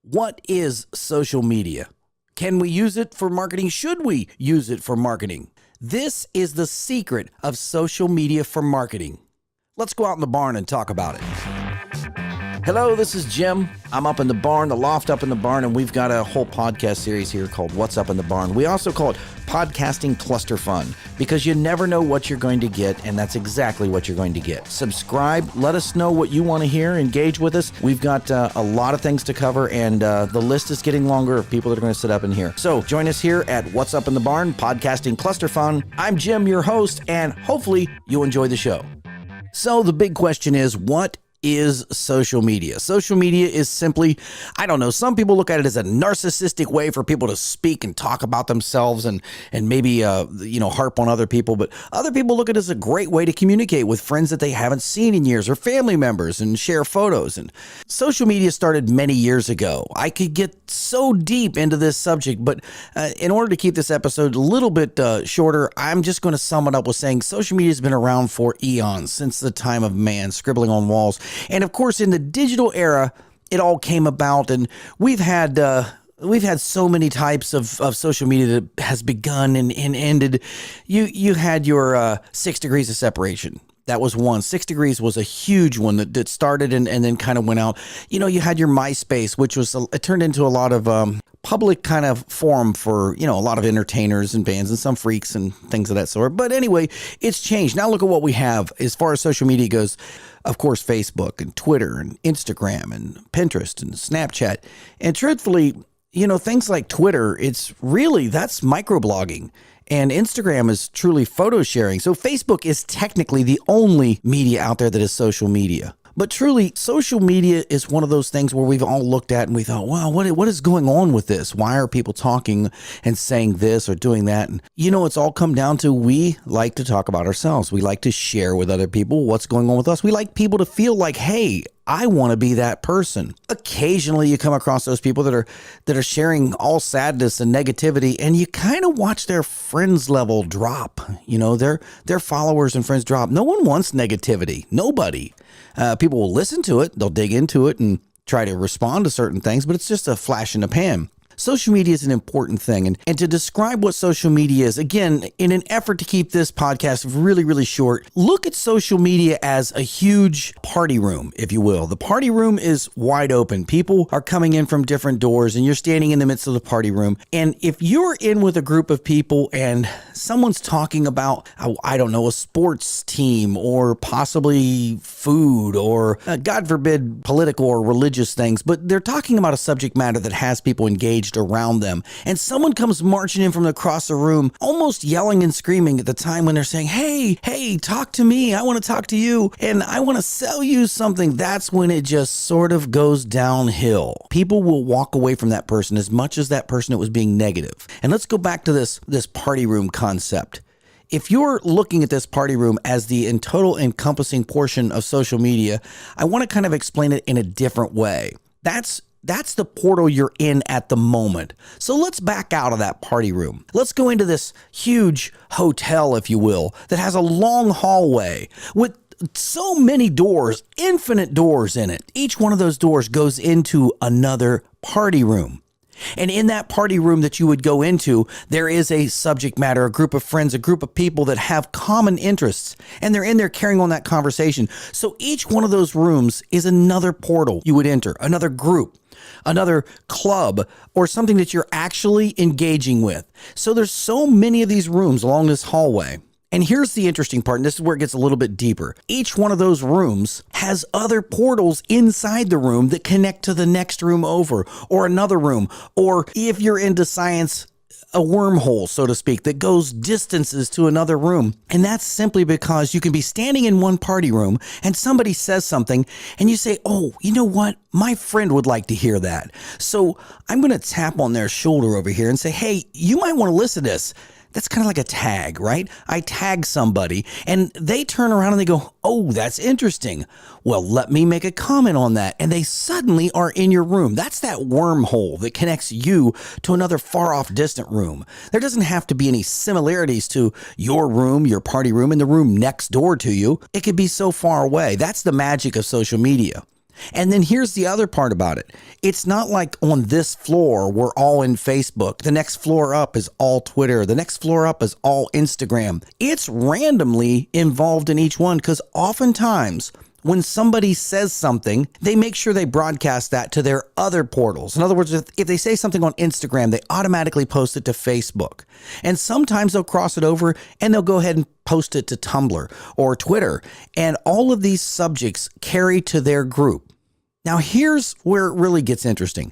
What is social media? Can we use it for marketing? Should we use it for marketing? This is the secret of social media for marketing. Let's go out in the barn and talk about it. Hello, this is Jim. I'm up in the barn, the loft up in the barn, and we've got a whole podcast series here called What's Up in the Barn. We also call it Podcasting Cluster Fun because you never know what you're going to get, and that's exactly what you're going to get. Subscribe. Let us know what you want to hear. Engage with us. We've got a lot of things to cover, and the list is getting longer of people that are going to sit up in here. So join us here at What's Up in the Barn, Podcasting Cluster Fun. I'm Jim, your host, and hopefully you'll enjoy the show. So the big question is, what is social media? Social media is simply, I don't know, some people look at it as a narcissistic way for people to speak and talk about themselves and maybe, harp on other people. But other people look at it as a great way to communicate with friends that they haven't seen in years or family members and share photos. And social media started many years ago. I could get so deep into this subject, but in order to keep this episode a little bit shorter, I'm just going to sum it up with saying social media has been around for eons, since the time of man, scribbling on walls. And of course, in the digital era, it all came about, and we've had so many types of social media that has begun and ended. You had your 6 degrees of separation. That was one. 6 degrees was a huge one that started and then kind of went out. You had your MySpace, which was it turned into a lot of public kind of forum for, a lot of entertainers and bands and some freaks and things of that sort. But anyway, it's changed. Now look at what we have as far as social media goes. Of course, Facebook and Twitter and Instagram and Pinterest and Snapchat. And truthfully, things like Twitter, that's microblogging. And Instagram is truly photo sharing. So Facebook is technically the only media out there that is social media. But truly, social media is one of those things where we've all looked at and we thought, wow, what is going on with this? Why are people talking and saying this or doing that? And it's all come down to we like to talk about ourselves. We like to share with other people what's going on with us. We like people to feel like, hey, I want to be that person. Occasionally you come across those people that are sharing all sadness and negativity, and you kind of watch their friends level drop. Their followers and friends drop. No one wants negativity. Nobody. People will listen to it. They'll dig into it and try to respond to certain things, but it's just a flash in the pan. Social media is an important thing. And to describe what social media is, again, in an effort to keep this podcast really, really short, look at social media as a huge party room, if you will. The party room is wide open. People are coming in from different doors and you're standing in the midst of the party room. And if you're in with a group of people and someone's talking about, a sports team or possibly food or, God forbid, political or religious things, but they're talking about a subject matter that has people engaged around them, and someone comes marching in from across the room, almost yelling and screaming at the time when they're saying, hey, talk to me. I want to talk to you and I want to sell you something. That's when it just sort of goes downhill. People will walk away from that person as much as that person that was being negative. And let's go back to this party room concept. If you're looking at this party room as the total encompassing portion of social media, I want to kind of explain it in a different way. That's the portal you're in at the moment. So let's back out of that party room. Let's go into this huge hotel, if you will, that has a long hallway with so many doors, infinite doors in it. Each one of those doors goes into another party room. And in that party room that you would go into, there is a subject matter, a group of friends, a group of people that have common interests, and they're in there carrying on that conversation. So each one of those rooms is another portal you would enter, another group, another club, or something that you're actually engaging with. So there's so many of these rooms along this hallway. And here's the interesting part, and this is where it gets a little bit deeper. Each one of those rooms has other portals inside the room that connect to the next room over, or another room, or if you're into science, a wormhole, so to speak, that goes distances to another room. And that's simply because you can be standing in one party room and somebody says something and you say, oh, you know what? My friend would like to hear that. So I'm going to tap on their shoulder over here and say, hey, you might want to listen to this. That's kind of like a tag, right? I tag somebody and they turn around and they go, oh, that's interesting. Well, let me make a comment on that. And they suddenly are in your room. That's that wormhole that connects you to another far off distant room. There doesn't have to be any similarities to your room, your party room, and the room next door to you. It could be so far away. That's the magic of social media. And then here's the other part about it. It's not like on this floor, we're all in Facebook. The next floor up is all Twitter. The next floor up is all Instagram. It's randomly involved in each one because oftentimes when somebody says something, they make sure they broadcast that to their other portals. In other words, if they say something on Instagram, they automatically post it to Facebook. And sometimes they'll cross it over and they'll go ahead and post it to Tumblr or Twitter. And all of these subjects carry to their group. Now, here's where it really gets interesting.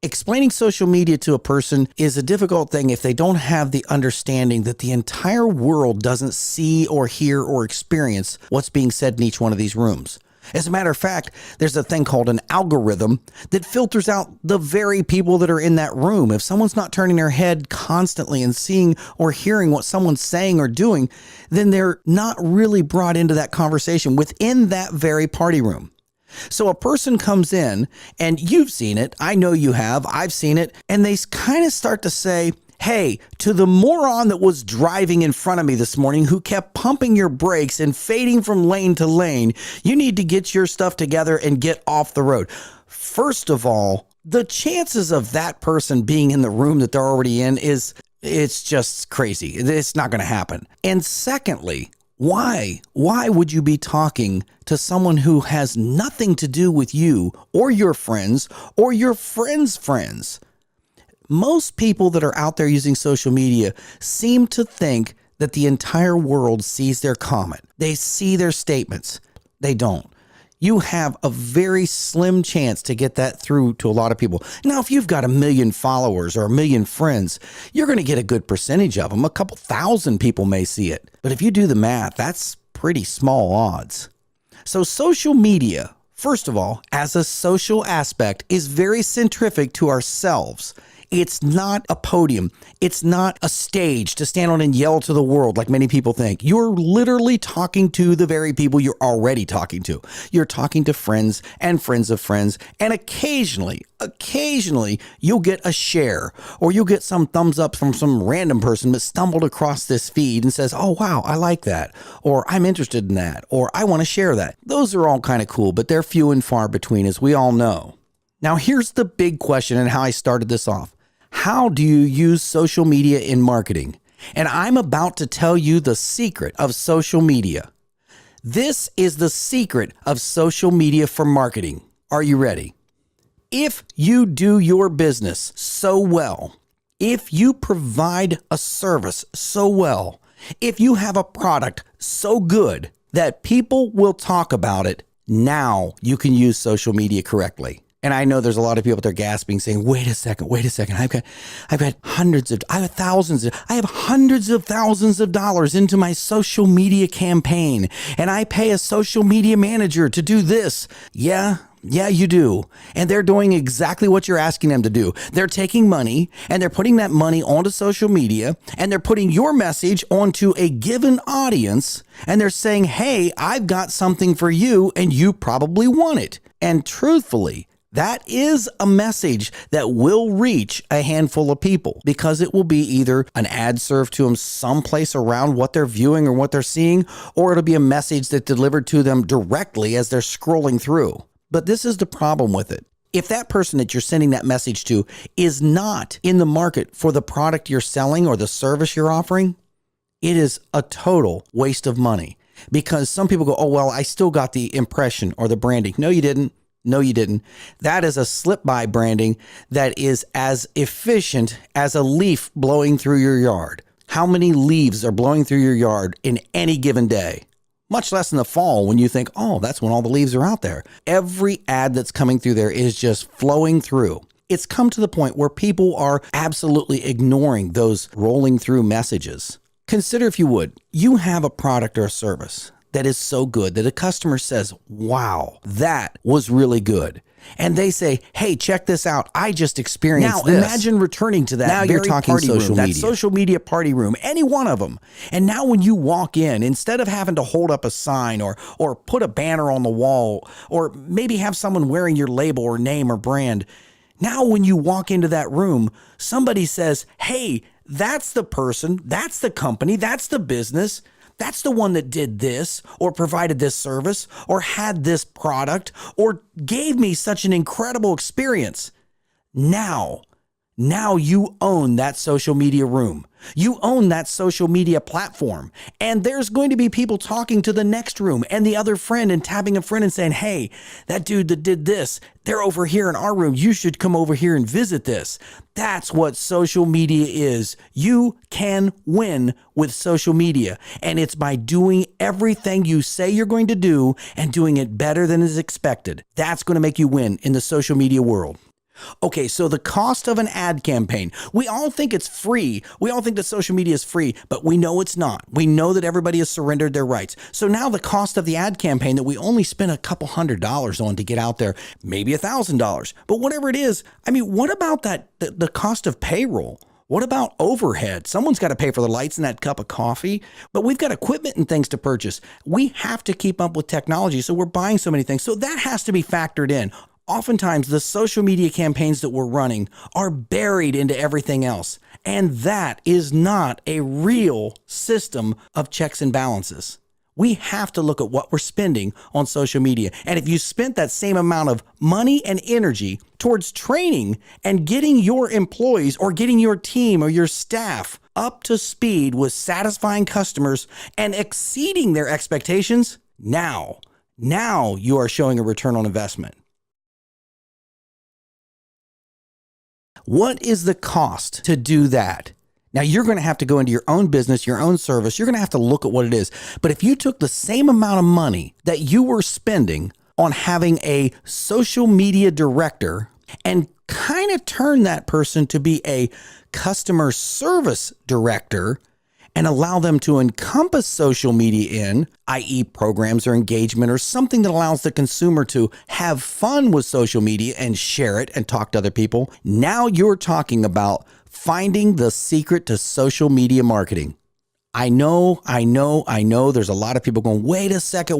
Explaining social media to a person is a difficult thing if they don't have the understanding that the entire world doesn't see or hear or experience what's being said in each one of these rooms. As a matter of fact, there's a thing called an algorithm that filters out the very people that are in that room. If someone's not turning their head constantly and seeing or hearing what someone's saying or doing, then they're not really brought into that conversation within that very party room. So a person comes in, and you've seen it, I know you have, I've seen it, and they kind of start to say, hey, to the moron that was driving in front of me this morning who kept pumping your brakes and fading from lane to lane, you need to get your stuff together and get off the road. First of all, the chances of that person being in the room that they're already in it's just crazy. It's not going to happen. And secondly, why would you be talking to someone who has nothing to do with you or your friends or your friends' friends? Most people that are out there using social media seem to think that the entire world sees their comment. They see their statements. They don't. You have a very slim chance to get that through to a lot of people. Now, if you've got 1 million followers or 1 million friends, you're going to get a good percentage of them. A couple thousand people may see it. But if you do the math, that's pretty small odds. So social media, first of all, as a social aspect, is very centrifugal to ourselves. It's not a podium. It's not a stage to stand on and yell to the world like many people think. You're literally talking to the very people you're already talking to. You're talking to friends and friends of friends. And occasionally, you'll get a share or you'll get some thumbs up from some random person that stumbled across this feed and says, oh, wow, I like that. Or I'm interested in that. Or I want to share that. Those are all kind of cool, but they're few and far between, as we all know. Now, here's the big question and how I started this off. How do you use social media in marketing? And I'm about to tell you the secret of social media. This is the secret of social media for marketing. Are you ready? If you do your business so well, if you provide a service so well, if you have a product so good that people will talk about it, now you can use social media correctly. And I know there's a lot of people out there gasping, saying, wait a second. I've got hundreds of thousands of dollars into my social media campaign, and I pay a social media manager to do this. Yeah, you do. And they're doing exactly what you're asking them to do. They're taking money and they're putting that money onto social media, and they're putting your message onto a given audience, and they're saying, hey, I've got something for you and you probably want it. And truthfully, that is a message that will reach a handful of people because it will be either an ad served to them someplace around what they're viewing or what they're seeing, or it'll be a message that's delivered to them directly as they're scrolling through. But this is the problem with it. If that person that you're sending that message to is not in the market for the product you're selling or the service you're offering, it is a total waste of money. Because some people go, oh, well, I still got the impression or the branding. No, you didn't. That is a slip-by branding that is as efficient as a leaf blowing through your yard. How many leaves are blowing through your yard in any given day? Much less in the fall when you think, oh, that's when all the leaves are out there. Every ad that's coming through there is just flowing through. It's come to the point where people are absolutely ignoring those rolling through messages. Consider, if you would, you have a product or a service that is so good that a customer says, wow, that was really good. And they say, hey, check this out. I just experienced this. Now imagine returning to that now very party room, that social media party room, any one of them. And now when you walk in, instead of having to hold up a sign or put a banner on the wall, or maybe have someone wearing your label or name or brand, now when you walk into that room, somebody says, hey, that's the person, that's the company, that's the business That's the one that did this or provided this service or had this product or gave me such an incredible experience. Now you own that social media room. You own that social media platform. And there's going to be people talking to the next room and the other friend and tapping a friend and saying, hey, that dude that did this, they're over here in our room. You should come over here and visit this. That's what social media is. You can win with social media. And it's by doing everything you say you're going to do and doing it better than is expected. That's going to make you win in the social media world. Okay, so the cost of an ad campaign. We all think it's free. We all think that social media is free, but we know it's not. We know that everybody has surrendered their rights. So now the cost of the ad campaign that we only spent a couple $100s on to get out there, maybe $1,000, but whatever it is, I mean, what about that, the cost of payroll? What about overhead? Someone's got to pay for the lights and that cup of coffee, but we've got equipment and things to purchase. We have to keep up with technology, so we're buying so many things. So that has to be factored in. Oftentimes, the social media campaigns that we're running are buried into everything else, and that is not a real system of checks and balances. We have to look at what we're spending on social media, and if you spent that same amount of money and energy towards training and getting your employees or getting your team or your staff up to speed with satisfying customers and exceeding their expectations, now you are showing a return on investment. What is the cost to do that? Now, you're going to have to go into your own business, your own service. You're going to have to look at what it is. But if you took the same amount of money that you were spending on having a social media director and kind of turn that person to be a customer service director and allow them to encompass social media in, i.e. programs or engagement or something that allows the consumer to have fun with social media and share it and talk to other people. Now you're talking about finding the secret to social media marketing. I know. There's a lot of people going, wait a second.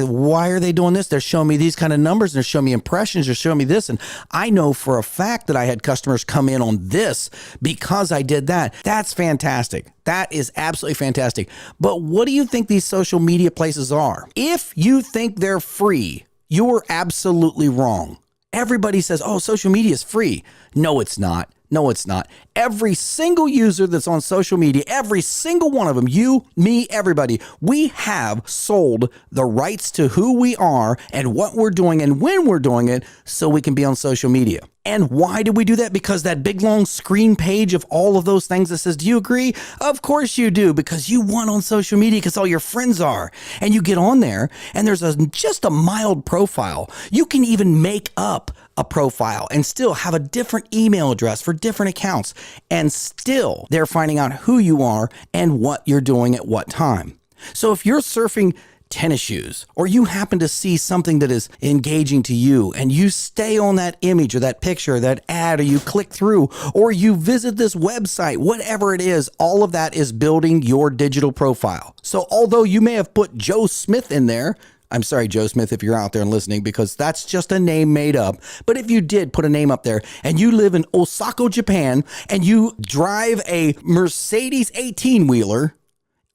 Why are they doing this? They're showing me these kind of numbers. They're showing me impressions. They're showing me this. And I know for a fact that I had customers come in on this because I did that. That's fantastic. That is absolutely fantastic. But what do you think these social media places are? If you think they're free, you're absolutely wrong. Everybody says, oh, social media is free. No, it's not. No, it's not. Every single user that's on social media, every single one of them, you, me, everybody, we have sold the rights to who we are and what we're doing and when we're doing it so we can be on social media. And why do we do that? Because that big long screen page of all of those things that says, do you agree? Of course you do, because you want on social media because all your friends are. And you get on there and there's just a mild profile. You can even make up a profile and still have a different email address for different accounts. And still they're finding out who you are and what you're doing at what time. So if you're surfing tennis shoes, or you happen to see something that is engaging to you and you stay on that image or that picture, or that ad, or you click through, or you visit this website, whatever it is, all of that is building your digital profile. So although you may have put Joe Smith in there, I'm sorry, Joe Smith, if you're out there and listening, because that's just a name made up. But if you did put a name up there and you live in Osaka, Japan, and you drive a Mercedes 18-wheeler,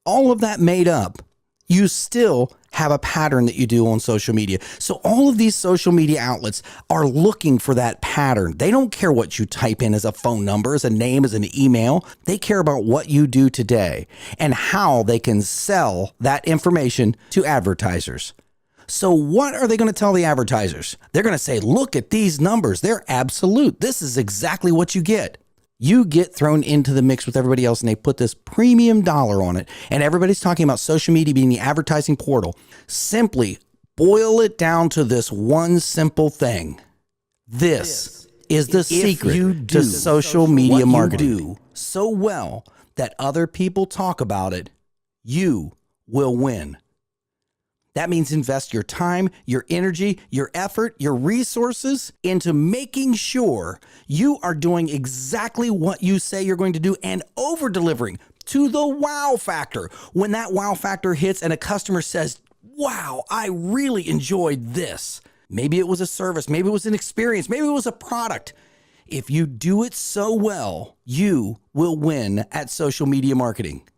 all of that made up, you still have a pattern that you do on social media. So all of these social media outlets are looking for that pattern. They don't care what you type in as a phone number, as a name, as an email. They care about what you do today and how they can sell that information to advertisers. So what are they going to tell the advertisers? They're going to say, look at these numbers. They're absolute. This is exactly what you get. You get thrown into the mix with everybody else and they put this premium dollar on it. And everybody's talking about social media being the advertising portal. Simply boil it down to this one simple thing. This is the secret to social media marketing. You do so well that other people talk about it, you will win. That means invest your time, your energy, your effort, your resources into making sure you are doing exactly what you say you're going to do and over-delivering to the wow factor. When that wow factor hits and a customer says, wow, I really enjoyed this. Maybe it was a service, maybe it was an experience, maybe it was a product. If you do it so well, you will win at social media marketing.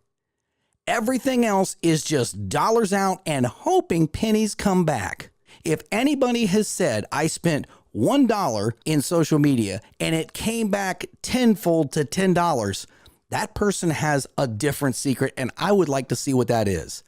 Everything else is just dollars out and hoping pennies come back. If anybody has said, I spent $1 in social media and it came back tenfold to $10, that person has a different secret, and I would like to see what that is.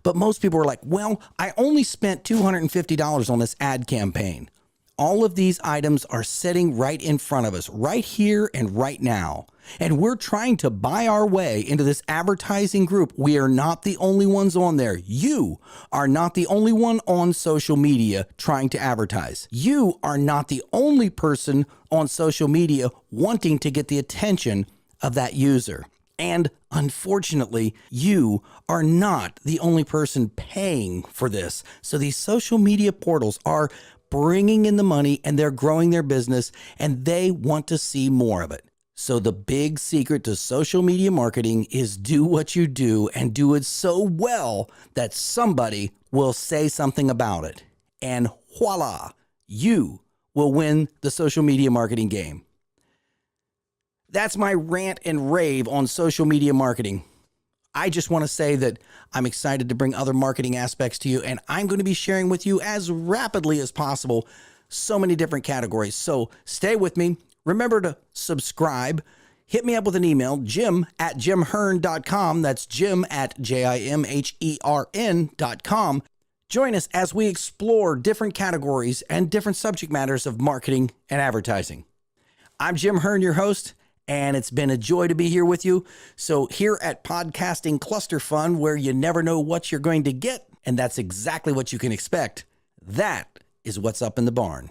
But most people are like, well, I only spent $250 on this ad campaign. All of these items are sitting right in front of us, right here and right now. And we're trying to buy our way into this advertising group. We are not the only ones on there. You are not the only one on social media trying to advertise. You are not the only person on social media wanting to get the attention of that user. And unfortunately, you are not the only person paying for this. So these social media portals are bringing in the money and they're growing their business and they want to see more of it. So the big secret to social media marketing is do what you do and do it so well that somebody will say something about it. And voila, you will win the social media marketing game. That's my rant and rave on social media marketing. I just want to say that I'm excited to bring other marketing aspects to you, and I'm going to be sharing with you as rapidly as possible so many different categories. So stay with me. Remember to subscribe. Hit me up with an email, jim@jimhern.com. That's jim@jimhern.com. Join us as we explore different categories and different subject matters of marketing and advertising. I'm Jim Hern, your host, and it's been a joy to be here with you. So here at Podcasting Cluster Fun, where you never know what you're going to get, and that's exactly what you can expect, that is what's up in the barn.